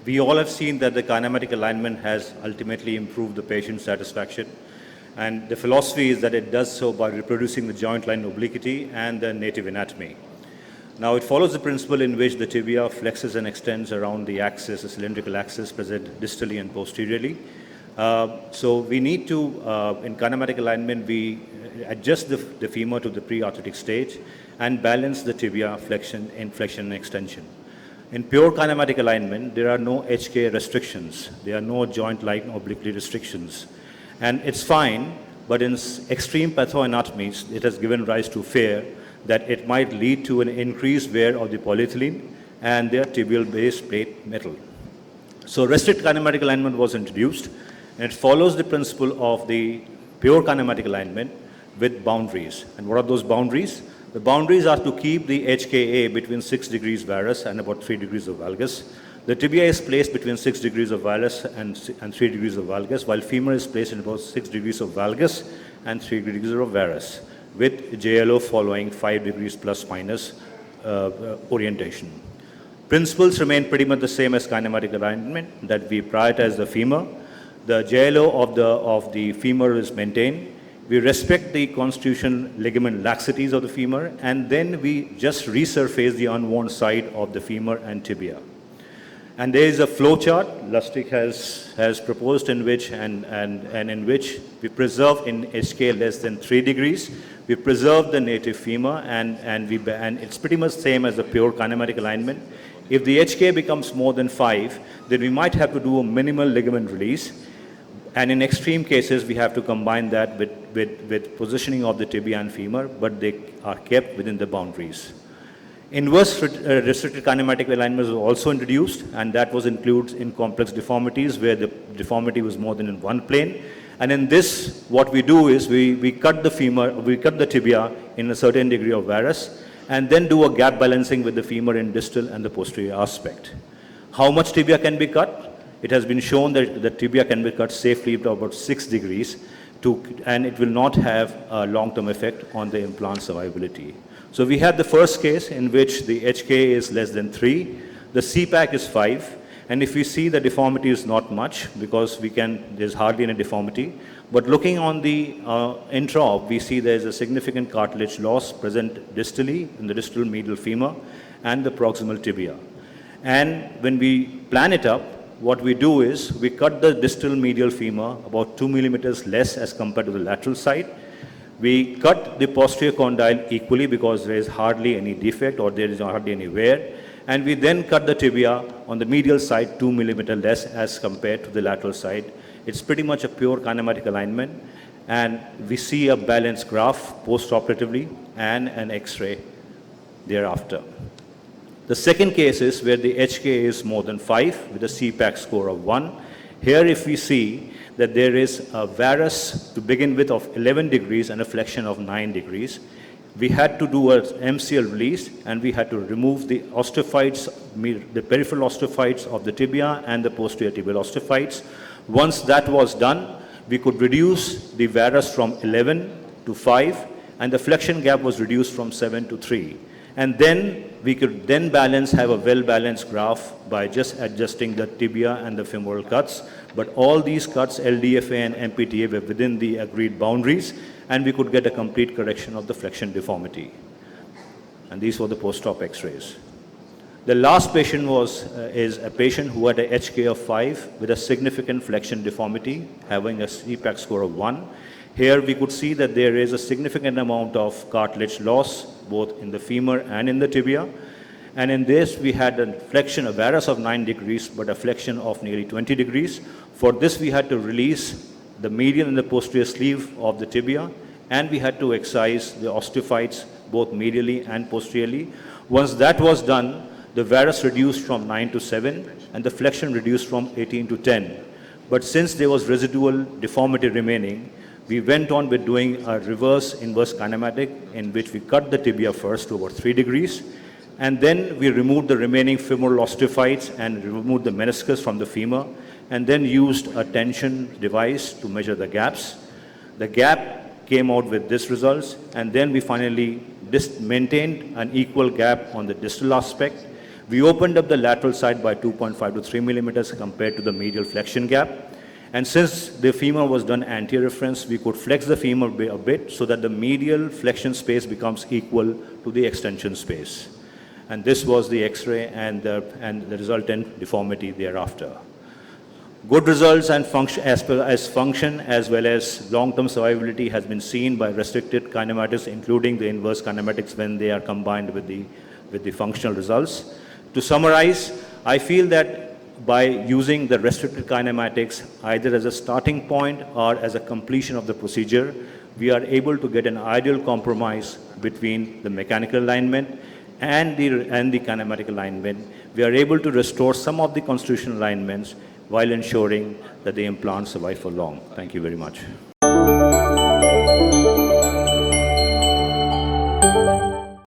We all have seen that the kinematic alignment has ultimately improved the patient satisfaction. And the philosophy is that it does so by reproducing the joint line obliquity and the native anatomy. Now, it follows the principle in which the tibia flexes and extends around the axis, the cylindrical axis present distally and posteriorly. So we need to, in kinematic alignment, we adjust the femur to the pre-arthritic stage and balance the tibia flexion and extension. In pure kinematic alignment, there are no HK restrictions. There are no joint line obliquity restrictions. And it's fine, but in extreme pathoanatomies, it has given rise to fear that it might lead to an increased wear of the polyethylene and their tibial base plate metal. So restricted kinematic alignment was introduced, and it follows the principle of the pure kinematic alignment with boundaries. And what are those boundaries? The boundaries are to keep the HKA between 6 degrees varus and about 3 degrees of valgus. The tibia is placed between 6 degrees of valgus and 3 degrees of valgus, while femur is placed in about 6 degrees of valgus and 3 degrees of varus, with JLO following 5 degrees plus minus orientation. Principles remain pretty much the same as kinematic alignment, that we prioritize the femur. The JLO of the femur is maintained. We respect the constitutional ligament laxities of the femur, and then we just resurface the unworn side of the femur and tibia. And there is a flow chart Lustig has proposed in which in which we preserve in HK less than 3 degrees. We preserve the native femur, and it's pretty much same as the pure kinematic alignment. If the HK becomes more than 5, then we might have to do a minimal ligament release. And in extreme cases, we have to combine that with positioning of the tibia and femur, but they are kept within the boundaries. Inverse restricted kinematic alignment was also introduced, and that was included in complex deformities where the deformity was more than in one plane. And in this, what we do is we cut the femur, we cut the tibia in a certain degree of varus, and then do a gap balancing with the femur in distal and the posterior aspect. How much tibia can be cut? It has been shown that the tibia can be cut safely to about 6 degrees, and it will not have a long-term effect on the implant survivability. So we had the first case in which the HK is less than 3, the CPAC is 5, and if we see the deformity is not much because there's hardly any deformity. But looking on the intra-op, we see there's a significant cartilage loss present distally in the distal medial femur and the proximal tibia. And when we plan it up, what we do is we cut the distal medial femur about 2 millimeters less as compared to the lateral side. We cut the posterior condyle equally because there is hardly any defect or there is hardly any wear. And we then cut the tibia on the medial side 2 millimeters less as compared to the lateral side. It's pretty much a pure kinematic alignment. And we see a balanced graph post-operatively and an X-ray thereafter. The second case is where the HK is more than 5 with a CPAC score of 1. Here if we see that there is a varus to begin with of 11 degrees and a flexion of 9 degrees, we had to do an MCL release and we had to remove the osteophytes, the peripheral osteophytes of the tibia and the posterior tibial osteophytes. Once that was done, we could reduce the varus from 11 to 5 and the flexion gap was reduced from 7 to 3. And then we could then have a well-balanced graph by just adjusting the tibia and the femoral cuts. But all these cuts, LDFA and MPTA, were within the agreed boundaries, and we could get a complete correction of the flexion deformity. And these were the post-op X-rays. The last patient is a patient who had a HK of 5 with a significant flexion deformity, having a CPAC score of 1. Here we could see that there is a significant amount of cartilage loss, both in the femur and in the tibia. And in this, we had a flexion, a varus of 9 degrees, but a flexion of nearly 20 degrees. For this, we had to release the medial and the posterior sleeve of the tibia, and we had to excise the osteophytes, both medially and posteriorly. Once that was done, the varus reduced from 9 to 7, and the flexion reduced from 18 to 10. But since there was residual deformity remaining, we went on with doing a reverse inverse kinematic in which we cut the tibia first to about 3 degrees, and then we removed the remaining femoral osteophytes and removed the meniscus from the femur, and then used a tension device to measure the gaps. The gap came out with this results, and then we finally maintained an equal gap on the distal aspect. We opened up the lateral side by 2.5 to 3 millimeters compared to the medial flexion gap. And since the femur was done anterior reference, we could flex the femur a bit so that the medial flexion space becomes equal to the extension space. And this was the X-ray and the resultant deformity thereafter. Good results and function as well as long-term survivability has been seen by restricted kinematics, including the inverse kinematics when they are combined with the functional results. To summarize, I feel that by using the restricted kinematics either as a starting point or as a completion of the procedure, we are able to get an ideal compromise between the mechanical alignment and the kinematic alignment. We are able to restore some of the constitutional alignments while ensuring that the implants survive for long. Thank you very much.